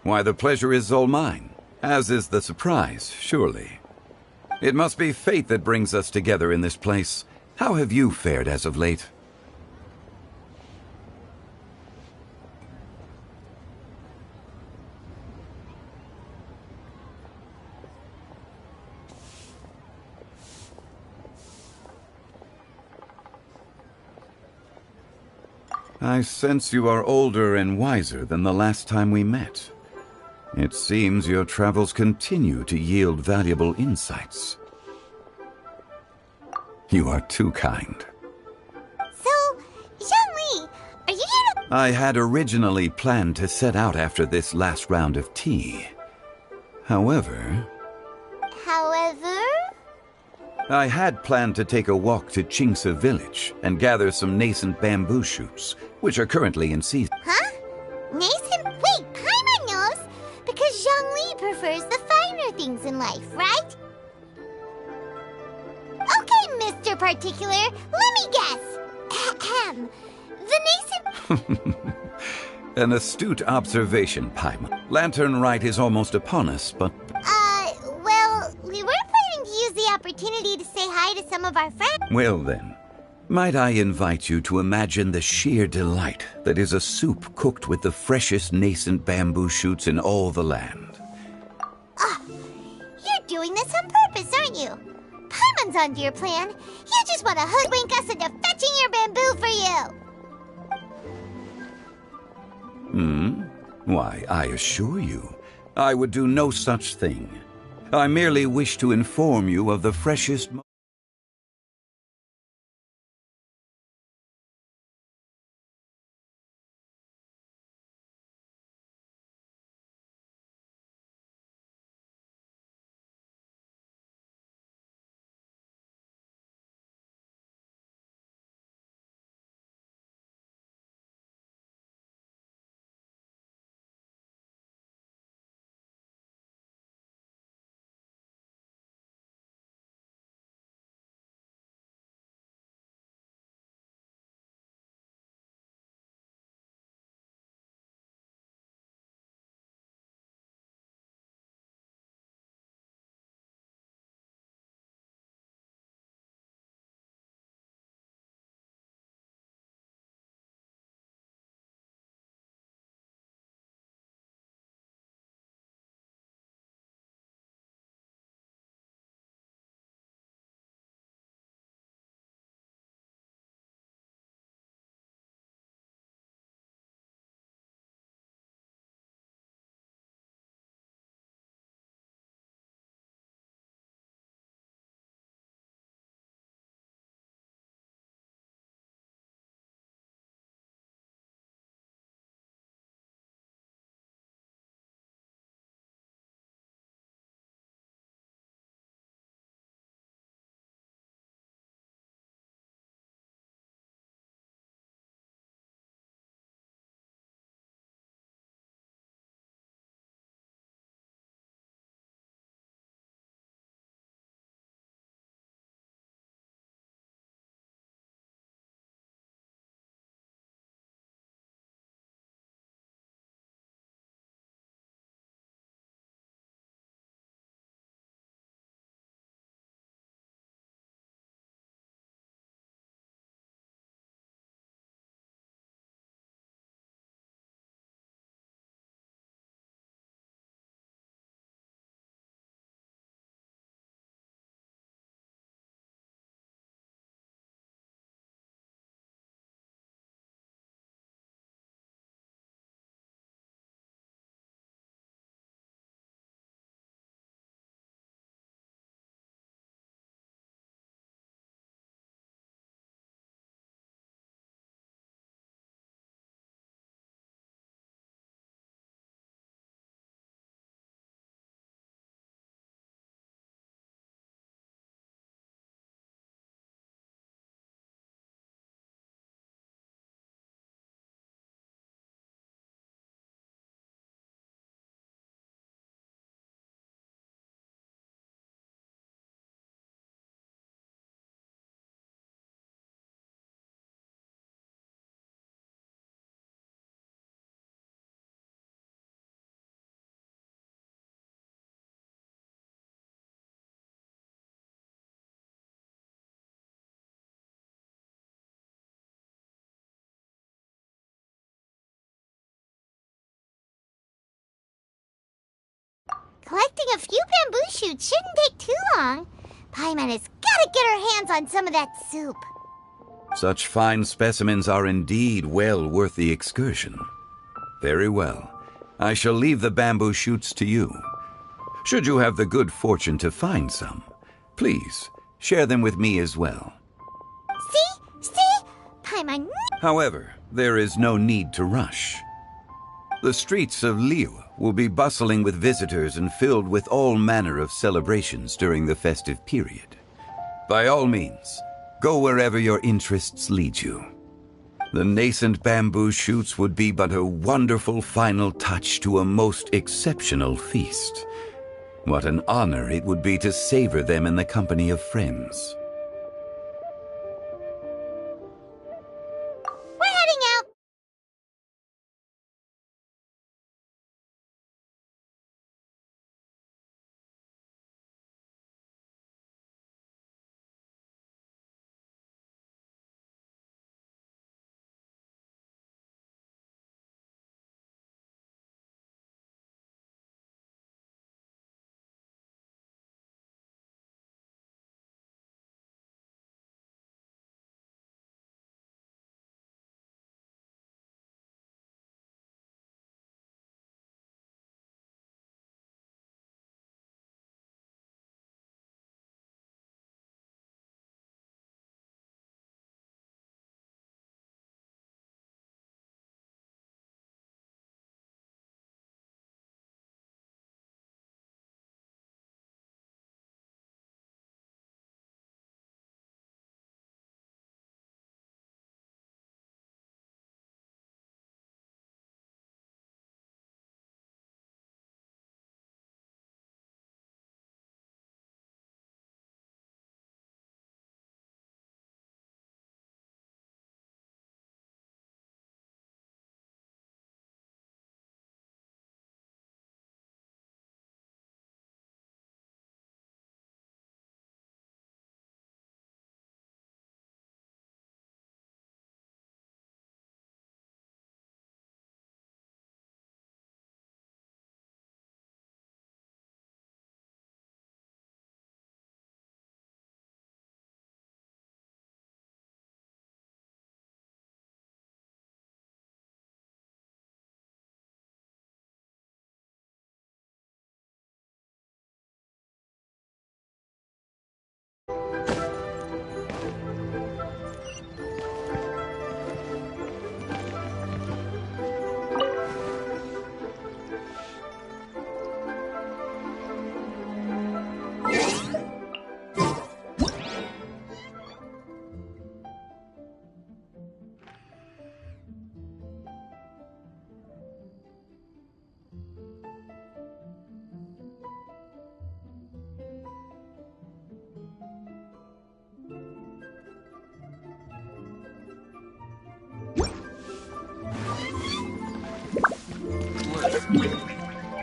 Why, the pleasure is all mine, as is the surprise, surely. It must be fate that brings us together in this place. How have you fared as of late? I sense you are older and wiser than the last time we met. It seems your travels continue to yield valuable insights. You are too kind. So, Zhongli, are you here to... I had originally planned to set out after this last round of tea. However, I had planned to take a walk to Chingsa village and gather some nascent bamboo shoots, which are currently in season. Huh? Nascent? Wait, Paimon knows! Because Zhongli prefers the finer things in life, right? Okay, Mr. Particular, let me guess. Ahem. The nascent... An astute observation, Paimon. Lantern Rite is almost upon us, but... well, we were planning to use the opportunity to say hi to some of our friends. Well then, might I invite you to imagine the sheer delight that is a soup cooked with the freshest nascent bamboo shoots in all the land. You're doing this on purpose, aren't you? Paimon's onto your plan. You just want to hoodwink us into fetching your bamboo for you. Why, I assure you, I would do no such thing. I merely wish to inform you of the freshest... Collecting a few bamboo shoots shouldn't take too long. Paimon has gotta get her hands on some of that soup. Such fine specimens are indeed well worth the excursion. Very well. I shall leave the bamboo shoots to you. Should you have the good fortune to find some, please share them with me as well. See? Paimon... However, there is no need to rush. The streets of Liyue will be bustling with visitors and filled with all manner of celebrations during the festive period. By all means, go wherever your interests lead you. The nascent bamboo shoots would be but a wonderful final touch to a most exceptional feast. What an honor it would be to savor them in the company of friends. We're heading out.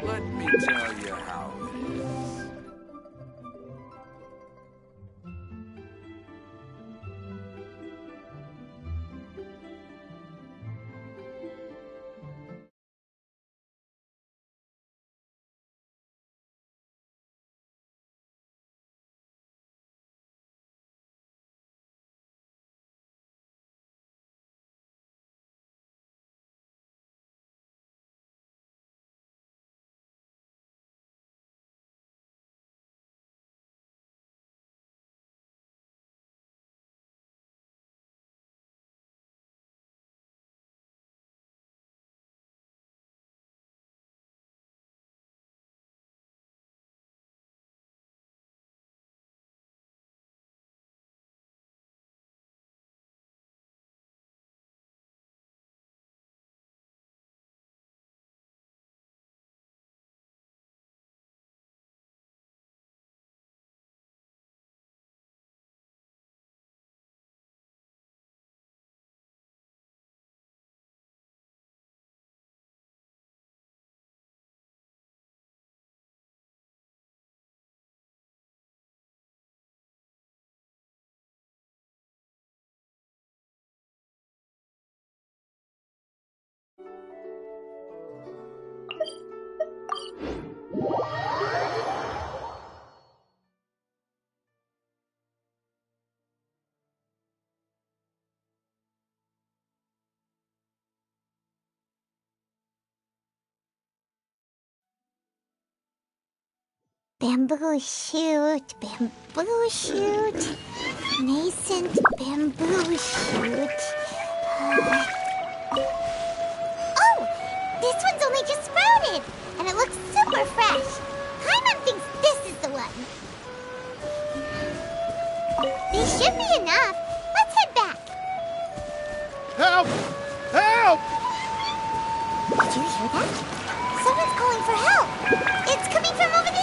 Let me tell you how it is. Bamboo shoot, bamboo shoot, nascent bamboo shoot. Oh! This one's only just sprouted, and it looks super fresh. Paimon thinks this is the one. These should be enough. Let's head back. Help! Help! Did you hear that? Someone's calling for help. It's coming from over there.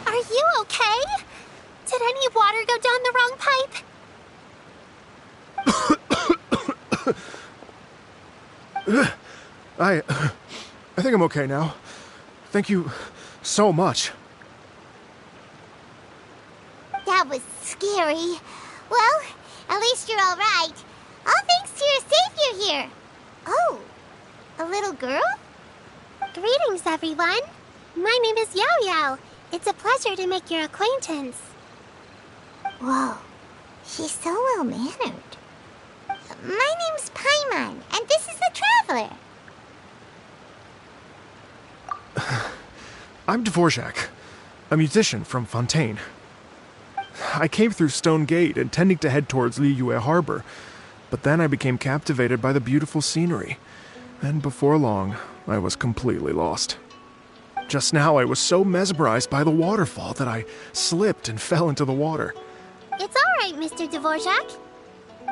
Are you okay? Did any water go down the wrong pipe? I think I'm okay now. Thank you so much. That was scary. Well, at least you're all right. All thanks to your savior here. Oh, a little girl? Greetings, everyone. My name is Yao Yao. It's a pleasure to make your acquaintance. Whoa, she's so well-mannered. My name's Paimon, and this is the Traveler. I'm Dvorak, a musician from Fontaine. I came through Stone Gate intending to head towards Liyue Harbor, but then I became captivated by the beautiful scenery, and before long, I was completely lost. Just now, I was so mesmerized by the waterfall that I slipped and fell into the water. It's all right, Mr. Dvorak.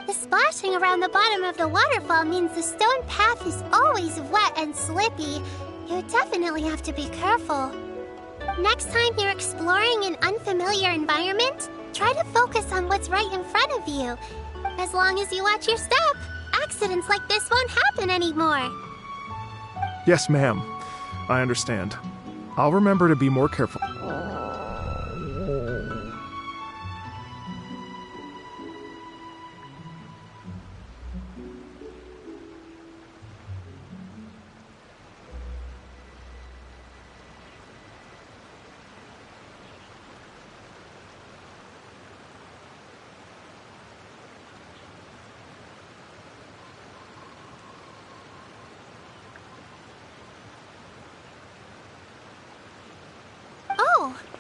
The splashing around the bottom of the waterfall means the stone path is always wet and slippy. You definitely have to be careful. Next time you're exploring an unfamiliar environment, try to focus on what's right in front of you. As long as you watch your step, accidents like this won't happen anymore. Yes, ma'am. I understand. I'll remember to be more careful.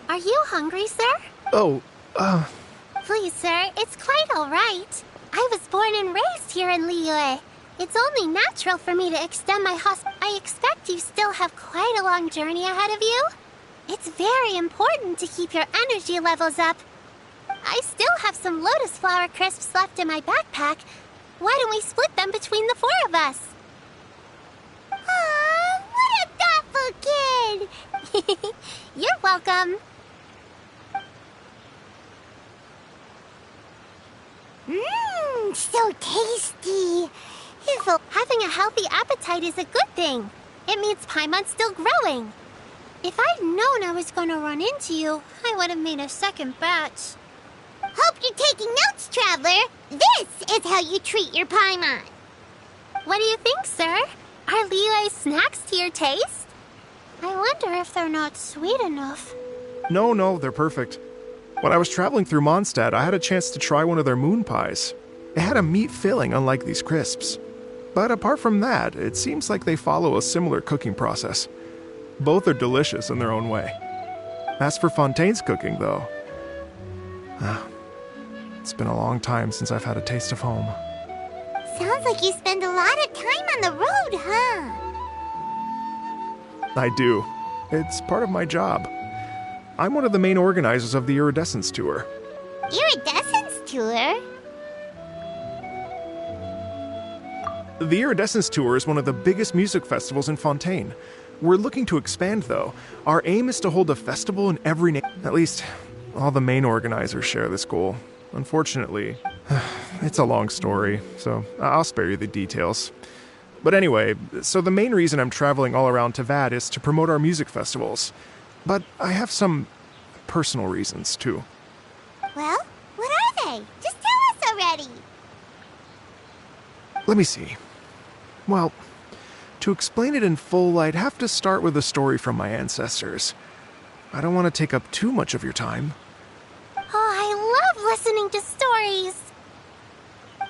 Are you hungry, sir? Oh, Please, sir, it's quite all right. I was born and raised here in Liyue. It's only natural for me to extend my I expect you still have quite a long journey ahead of you. It's very important to keep your energy levels up. I still have some lotus flower crisps left in my backpack. Why don't we split them between the four of us? Aw, what a thoughtful kid! You're welcome. Mmm, so tasty. Having a healthy appetite is a good thing. It means Paimon's still growing. If I'd known I was going to run into you, I would have made a second batch. Hope you're taking notes, Traveler. This is how you treat your Paimon. What do you think, sir? Are Liyue snacks to your taste? I wonder if they're not sweet enough. no, they're perfect. When I was traveling through Mondstadt, I had a chance to try one of their moon pies. It had a meat filling, unlike these crisps. But apart from that, it seems like they follow a similar cooking process. Both are delicious in their own way. As for Fontaine's cooking, though, it's been a long time since I've had a taste of home. Sounds like you spend a lot of time on the road, huh? I do. It's part of my job. I'm one of the main organizers of the Iridescence Tour. Iridescence Tour? The Iridescence Tour is one of the biggest music festivals in Fontaine. We're looking to expand, though. Our aim is to hold a festival in every At least, all the main organizers share this goal. Unfortunately, it's a long story, so I'll spare you the details. But anyway, so the main reason I'm traveling all around Tavad is to promote our music festivals. But I have some personal reasons, too. Well, what are they? Just tell us already. Let me see. Well, to To explain it in full, I'd have to start with a story from my ancestors. I don't want to take up too much of your time. Oh, I love listening to stories.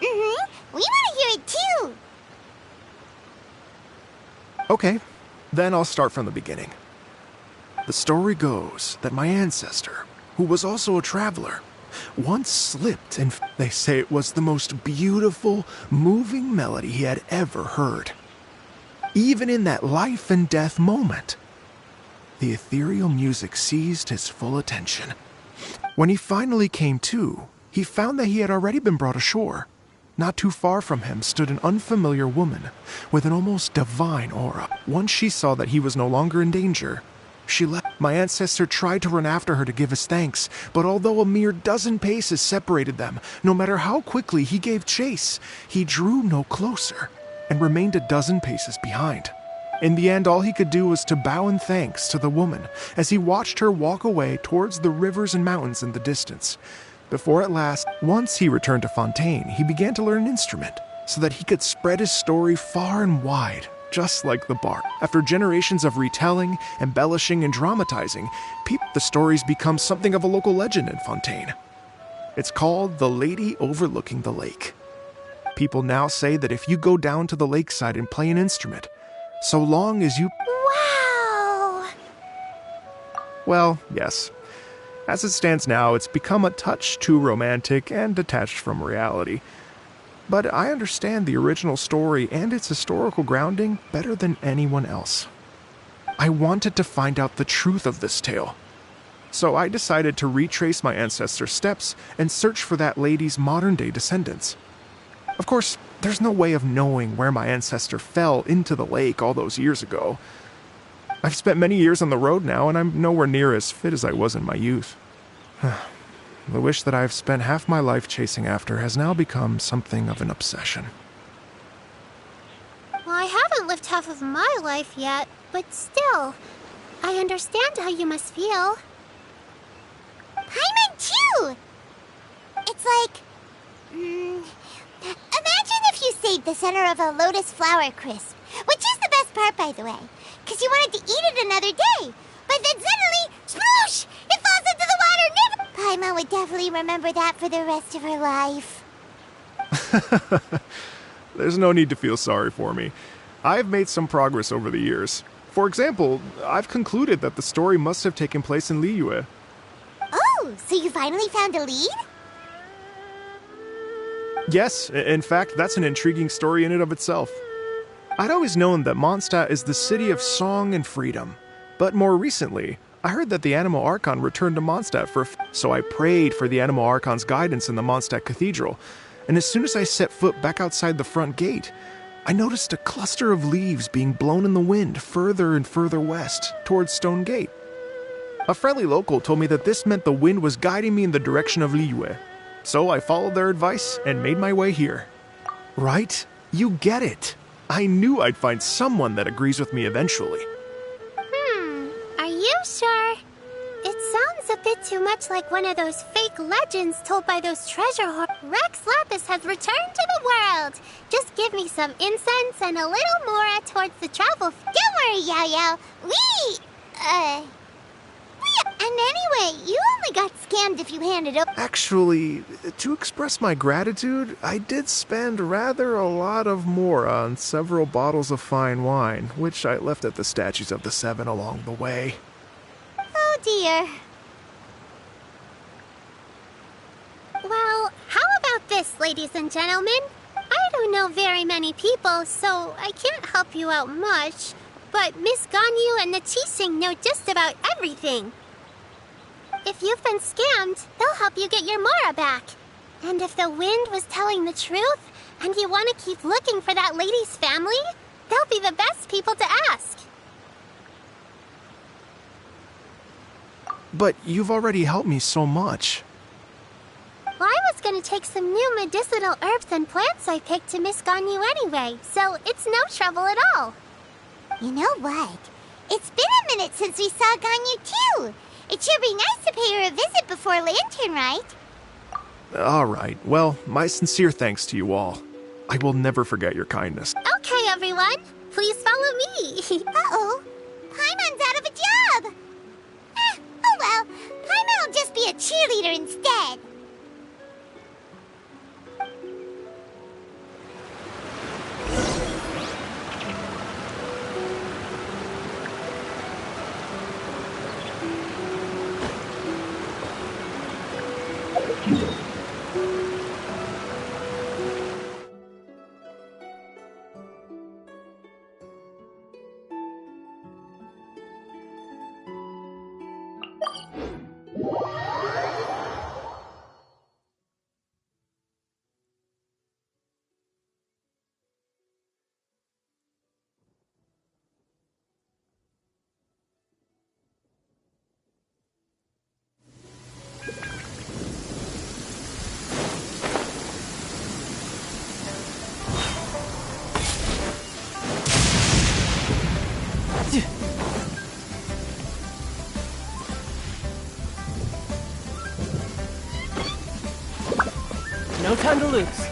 We want to hear it too. Okay, then I'll start from the beginning. The story goes that my ancestor, who was also a traveler, once slipped and they say it was the most beautiful, moving melody he had ever heard. Even in that life and death moment, the ethereal music seized his full attention. When he finally came to, he found that he had already been brought ashore. Not too far from him stood an unfamiliar woman with an almost divine aura. Once she saw that he was no longer in danger, she left. My ancestor tried to run after her to give his thanks, but although a mere dozen paces separated them, no matter how quickly he gave chase, he drew no closer and remained a dozen paces behind. In the end, all he could do was to bow in thanks to the woman as he watched her walk away towards the rivers and mountains in the distance. Before at last, once he returned to Fontaine, he began to learn an instrument so that he could spread his story far and wide, just like the bard. After generations of retelling, embellishing, and dramatizing, the stories become something of a local legend in Fontaine. It's called The Lady Overlooking the Lake. People now say that if you go down to the lakeside and play an instrument, so long as you... Wow! Well, yes. As it stands now, it's become a touch too romantic and detached from reality. But I understand the original story and its historical grounding better than anyone else. I wanted to find out the truth of this tale. So I decided to retrace my ancestors' steps and search for that lady's modern-day descendants. Of course, there's no way of knowing where my ancestor fell into the lake all those years ago. I've spent many years on the road now, and I'm nowhere near as fit as I was in my youth. The wish that I've spent half my life chasing after has now become something of an obsession. Well, I haven't lived half of my life yet, but still, I understand how you must feel. Paimon too! It's like... imagine if you saved the center of a lotus flower crisp, which is the best part, by the way, because you wanted to eat it another day, but then suddenly, sploosh! It falls into the water. Paimon would definitely remember that for the rest of her life. There's no need to feel sorry for me. I've made some progress over the years. For example, I've concluded that the story must have taken place in Liyue. Oh, so you finally found a lead? Yes, in fact, that's an intriguing story in and of itself. I'd always known that Mondstadt is the city of song and freedom, but more recently, I heard that the Animal Archon returned to Mondstadt so I prayed for the Animal Archon's guidance in the Mondstadt Cathedral, and as soon as I set foot back outside the front gate, I noticed a cluster of leaves being blown in the wind further and further west, towards Stone Gate. A friendly local told me that this meant the wind was guiding me in the direction of Liyue, so I followed their advice and made my way here. Right? You get it. I knew I'd find someone that agrees with me eventually. Are you sure? It sounds a bit too much like one of those fake legends told by those treasure hoarders. Rex Lapis has returned to the world. Just give me some incense and a little more towards the travel. Don't worry, Yao Yao. And anyway, you only got scammed if you handed over. Actually, to express my gratitude, I did spend rather a lot of more on several bottles of fine wine, which I left at the statues of the Seven along the way. Oh dear. Well, how about this, ladies and gentlemen? I don't know very many people, so I can't help you out much. But Miss Ganyu and the Chising know just about everything. If you've been scammed, they'll help you get your Mora back. And if the wind was telling the truth, and you want to keep looking for that lady's family, they'll be the best people to ask. But you've already helped me so much. Well, I was going to take some new medicinal herbs and plants I picked to Miss Ganyu anyway, so it's no trouble at all. You know what? It's been a minute since we saw Ganyu too. It should be nice to pay her a visit before Lantern, right? All right. Well, my sincere thanks to you all. I will never forget your kindness. Okay, everyone. Please follow me. Uh-oh. Paimon's out of a job. Oh well. Paimon will just be a cheerleader instead. No time to lose.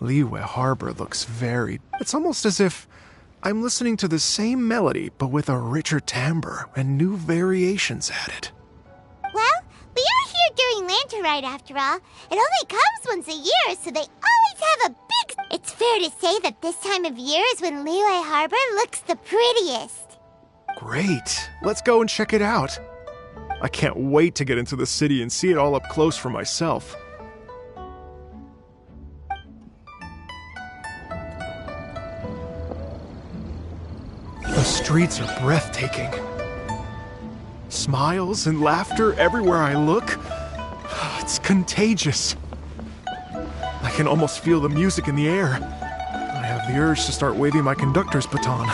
Liyue Harbor looks very... It's almost as if I'm listening to the same melody, but with a richer timbre and new variations added. Well, we are here during Lantern Rite after all. It only comes once a year, so they always have a big... It's fair to say that this time of year is when Liyue Harbor looks the prettiest. Great. Let's go and check it out. I can't wait to get into the city and see it all up close for myself. The streets are breathtaking. Smiles and laughter everywhere I look. It's contagious. I can almost feel the music in the air. I have the urge to start waving my conductor's baton.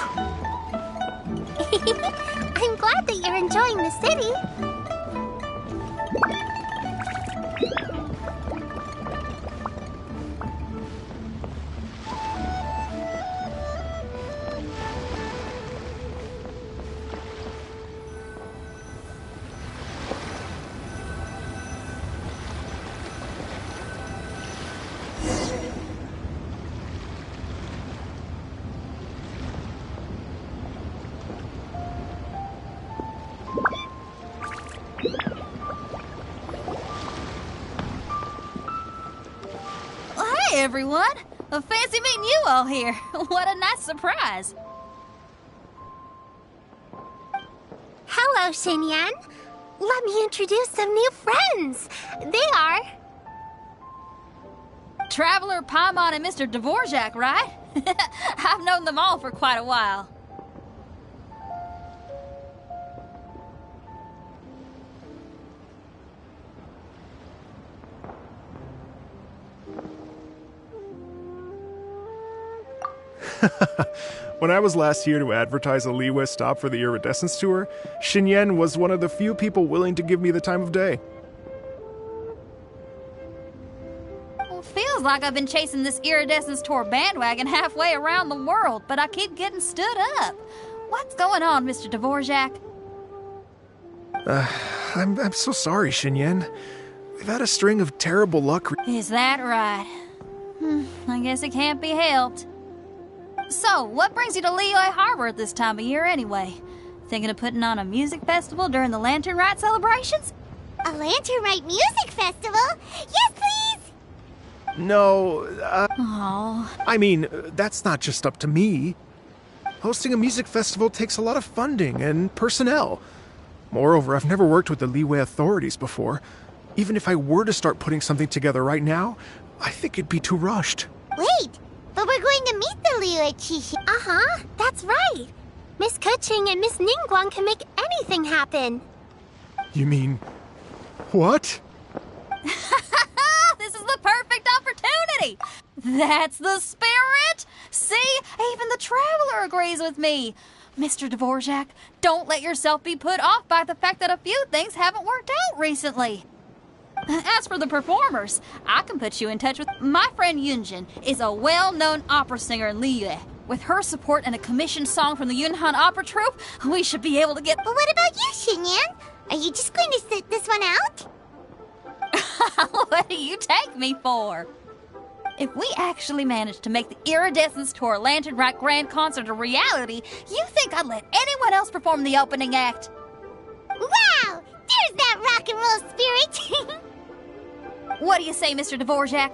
I'm glad that you're enjoying the city. Hey everyone! Fancy meeting you all here. What a nice surprise. Hello, Xinyan. Let me introduce some new friends. They are... Traveler, Paimon, and Mr. Dvorak, right? I've known them all for quite a while. When I was last here to advertise a Liyue stop for the Iridescence Tour, Xinyan was one of the few people willing to give me the time of day. Well, feels like I've been chasing this Iridescence Tour bandwagon halfway around the world, but I keep getting stood up. What's going on, Mr. Dvorak? I'm so sorry, Xinyan. We've had a string of terrible luck. Is that right? I guess it can't be helped. So, what brings you to Liyue Harbor at this time of year anyway? Thinking of putting on a music festival during the Lantern Rite celebrations? A Lantern Rite music festival? Yes, please! No, Oh. I mean, that's not just up to me. Hosting a music festival takes a lot of funding and personnel. Moreover, I've never worked with the Liyue authorities before. Even if I were to start putting something together right now, I think it'd be too rushed. Wait, but we're going to meet the Liyue Qixi. Uh-huh, that's right. Miss Keqing and Miss Ningguang can make anything happen. You mean... what? This is the perfect opportunity! That's the spirit! See, even the Traveler agrees with me. Mr. Dvorak, don't let yourself be put off by the fact that a few things haven't worked out recently. As for the performers, I can put you in touch with my friend Yunjin is a well-known opera singer in Liyue. With her support and a commissioned song from the Yunhan Opera Troupe, we should be able to get... But what about you, Xinyan? Are you just going to sit this one out? What do you take me for? If we actually manage to make the Iridescence Tour Lantern Rock Grand Concert a reality, you think I'd let anyone else perform the opening act? Wow! There's that rock and roll spirit! What do you say, Mr. Dvorak?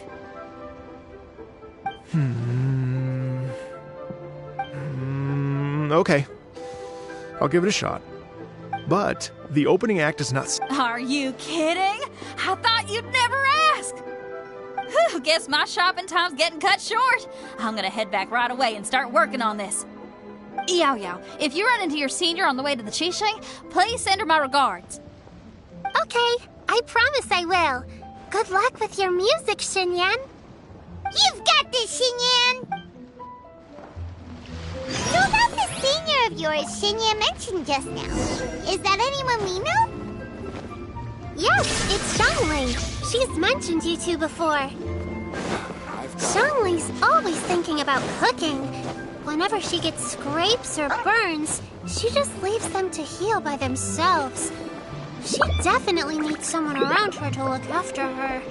Okay. I'll give it a shot. But the opening act is not... Are you kidding? I thought you'd never ask. Whew, guess my shopping time's getting cut short. I'm gonna head back right away and start working on this. Yao Yao, if you run into your senior on the way to the Qixing, please send her my regards. Okay, I promise I will. Good luck with your music, Xinyan. You've got this, Xinyan! So about the senior of yours Xinyan mentioned just now. Is that anyone we know? Yes, it's Zhongli. She's mentioned you two before. Zhongli's always thinking about cooking. Whenever she gets scrapes or burns, she just leaves them to heal by themselves. She definitely needs someone around her to look after her.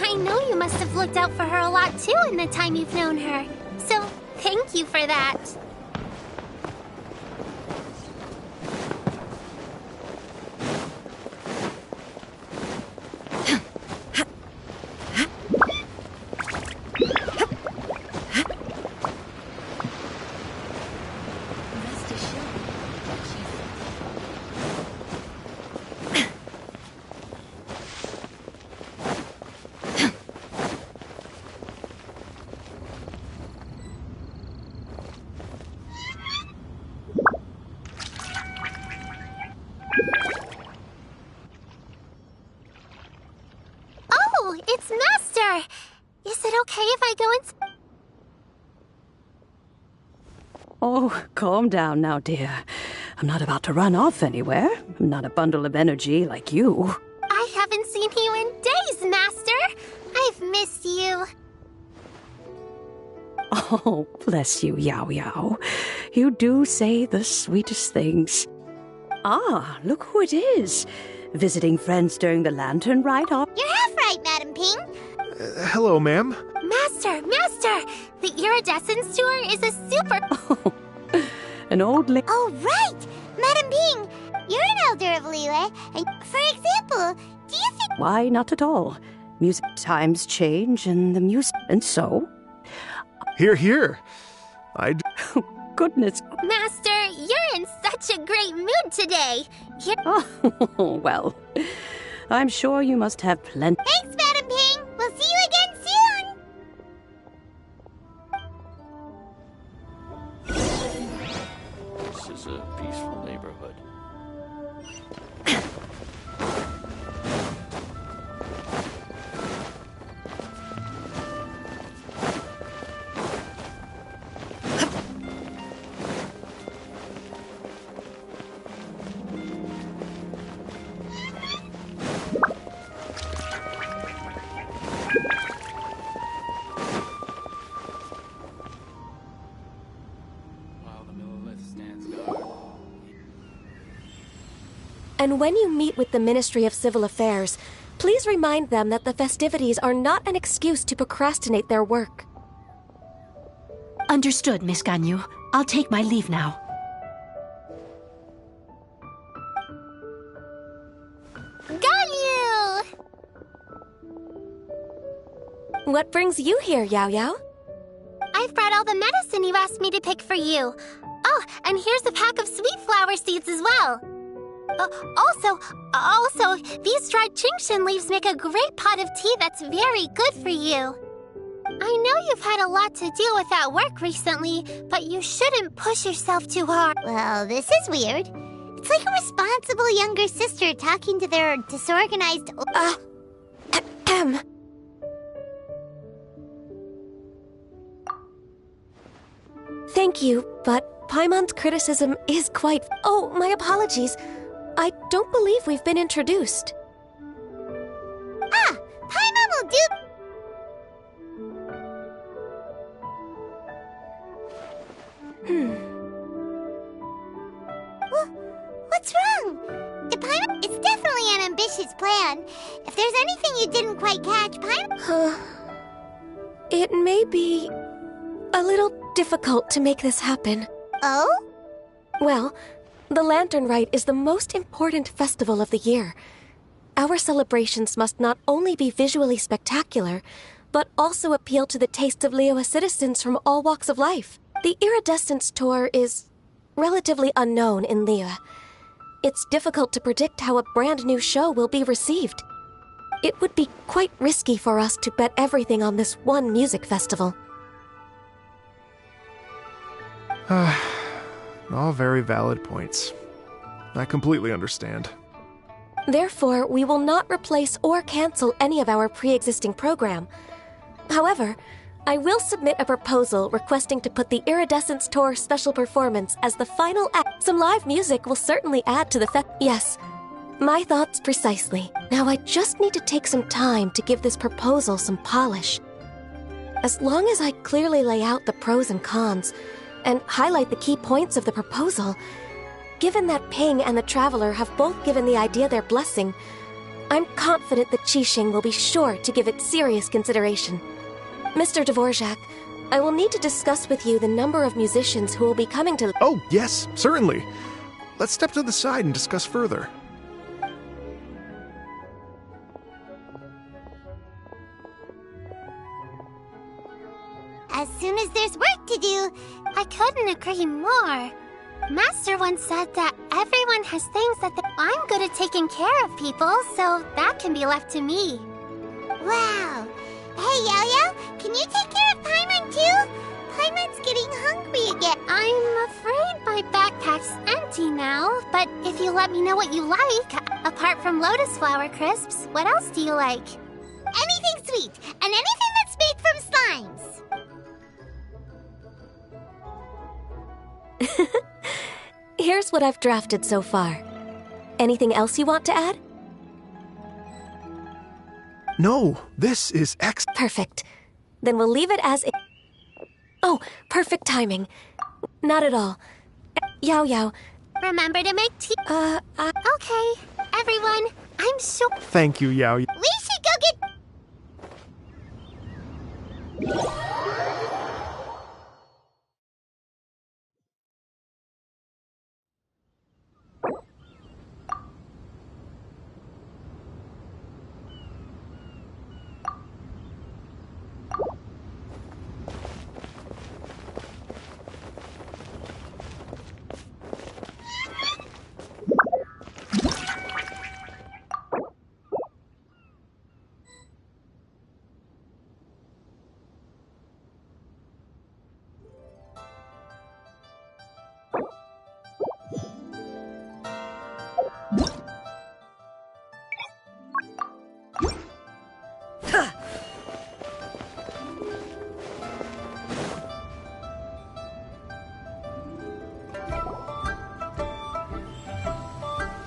I know you must have looked out for her a lot too in the time you've known her. So, thank you for that. It's Master! Is it okay if I go in? Oh, calm down now, dear. I'm not about to run off anywhere. I'm not a bundle of energy like you. I haven't seen you in days, Master! I've missed you. Oh, bless you, Yao Yao. You do say the sweetest things. Ah, look who it is. Visiting friends during the lantern ride off. You're half right, Madam Ping. Hello, ma'am. Master! The Iridescence Tour is a super... Oh, an old Oh, right! Madam Ping, you're an elder of Liyue, and for example, do you think... Why, not at all. Music times change and the music... And so... Here. Goodness. Master, you're in such a great mood today. Oh, well, I'm sure you must have plenty... Thanks, Madam Ping. We'll see you again soon. This is a peaceful neighborhood. And when you meet with the Ministry of Civil Affairs, please remind them that the festivities are not an excuse to procrastinate their work. Understood, Miss Ganyu. I'll take my leave now. Ganyu! What brings you here, Yao Yao? I've brought all the medicine you asked me to pick for you. Oh, and here's a pack of sweet flower seeds as well. Also, these dried chingshin leaves make a great pot of tea that's very good for you. I know you've had a lot to deal with at work recently, but you shouldn't push yourself too hard. Well, this is weird. It's like a responsible younger sister talking to their disorganized... Thank you, but Paimon's criticism is quite... Oh, my apologies. I don't believe we've been introduced. Ah, Paimon will do... What's wrong? Paimon, it's definitely an ambitious plan. If there's anything you didn't quite catch, Paimon... It may be a little difficult to make this happen. Oh? Well, the Lantern Rite is the most important festival of the year. Our celebrations must not only be visually spectacular, but also appeal to the tastes of Liyue citizens from all walks of life. The Iridescence Tour is relatively unknown in Liyue. It's difficult to predict how a brand new show will be received. It would be quite risky for us to bet everything on this one music festival. All very valid points. I completely understand. Therefore, we will not replace or cancel any of our pre-existing program. However, I will submit a proposal requesting to put the Iridescence Tour special performance as the final act. Some live music will certainly add to the Yes, my thoughts precisely. Now I just need to take some time to give this proposal some polish. As long as I clearly lay out the pros and cons, and highlight the key points of the proposal, given that Ping and the Traveler have both given the idea their blessing, I'm confident that Qixing will be sure to give it serious consideration. Mr. Dvorak, I will need to discuss with you the number of musicians who will be coming to... Oh, yes, certainly. Let's step to the side and discuss further. As soon as there's work to do... I couldn't agree more. Master once said that everyone has things that I'm good at taking care of people, so that can be left to me. Wow. Hey, Yo-Yo, can you take care of Paimon too? Paimon's getting hungry again. I'm afraid my backpack's empty now, but if you let me know what you like, apart from lotus flower crisps, what else do you like? Anything sweet, and anything that's made from slimes. Here's what I've drafted so far. Anything else you want to add? No, this is Perfect. Then we'll leave it as it. Oh, perfect timing. Not at all. Yao Yao. Remember to make tea. Okay, everyone, I'm sure. Thank you, Yao. We should go get...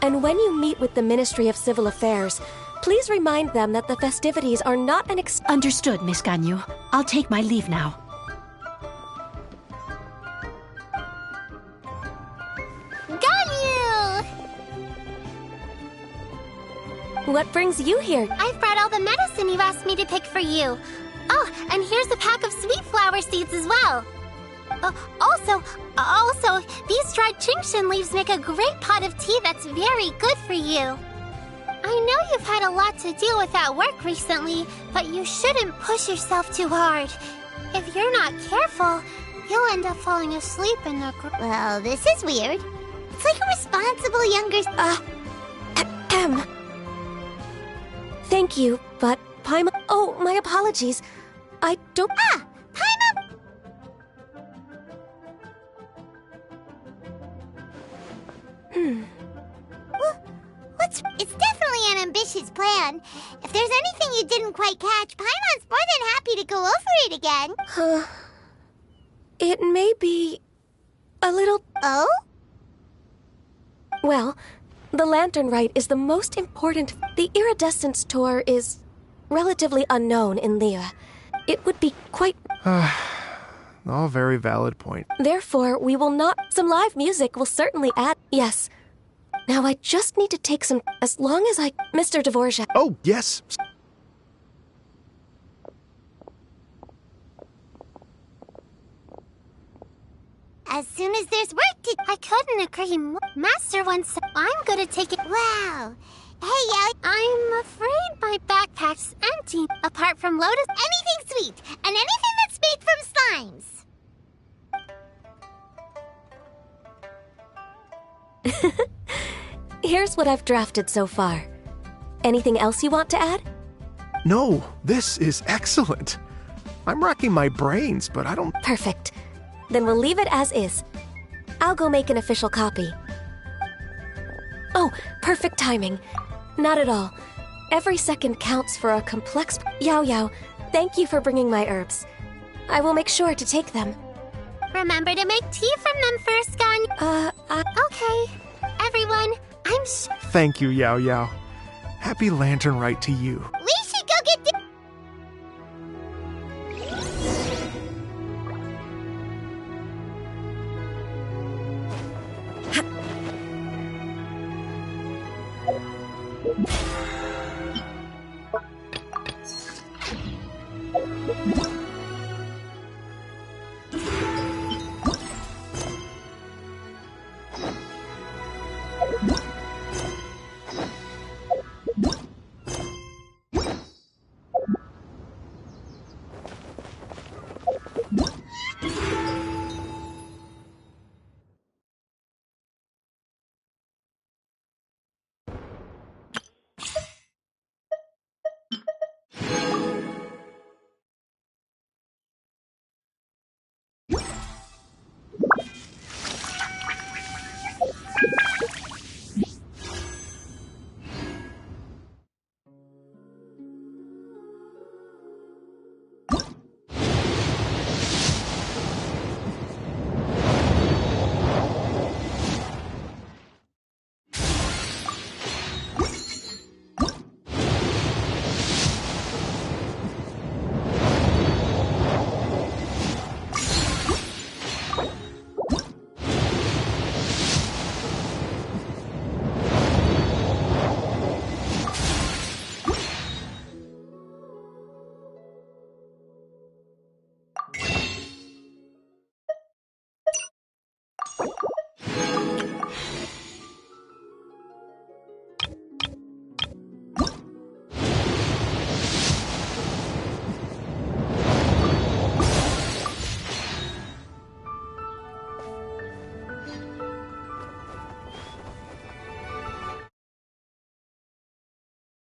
And when you meet with the Ministry of Civil Affairs, please remind them that the festivities are not an Understood, Miss Ganyu. I'll take my leave now. Ganyu! What brings you here? I've brought all the medicine you asked me to pick for you. Oh, and here's a pack of sweet flower seeds as well. Also, these dried Qingshan leaves make a great pot of tea that's very good for you. I know you've had a lot to deal with at work recently, but you shouldn't push yourself too hard. If you're not careful, you'll end up falling asleep in the Well, this is weird. It's like a responsible younger... Thank you, but Paimon... Oh, my apologies. I don't... Ah! Paimon... It's definitely an ambitious plan. If there's anything you didn't quite catch, Paimon's more than happy to go over it again. It may be A little... Oh? Well, the Lantern Rite is the most important... The Iridescence Tour is relatively unknown in Liyue. It would be quite... All very valid point. Therefore, we will not... Some live music will certainly add... Yes. Now I just need to take some... As long as I... Mr. Dvorak... Oh, yes! As soon as there's work to... I couldn't agree more. Master once said I'm gonna take it... Wow. Hey, Yao. I'm afraid my backpack's empty. Apart from Lotus... Anything sweet, and anything that's made from slimes. Here's what I've drafted so far. Anything else you want to add? No, this is excellent. I'm racking my brains, but I don't... Perfect. Then we'll leave it as is. I'll go make an official copy. Oh, perfect timing. Not at all. Every second counts for a complex... Yao Yao, thank you for bringing my herbs. I will make sure to take them. Remember to make tea from them first, Ganyu. Okay. Everyone, I'm Thank you, Yao Yao. Happy Lantern Rite to you. We should go get the...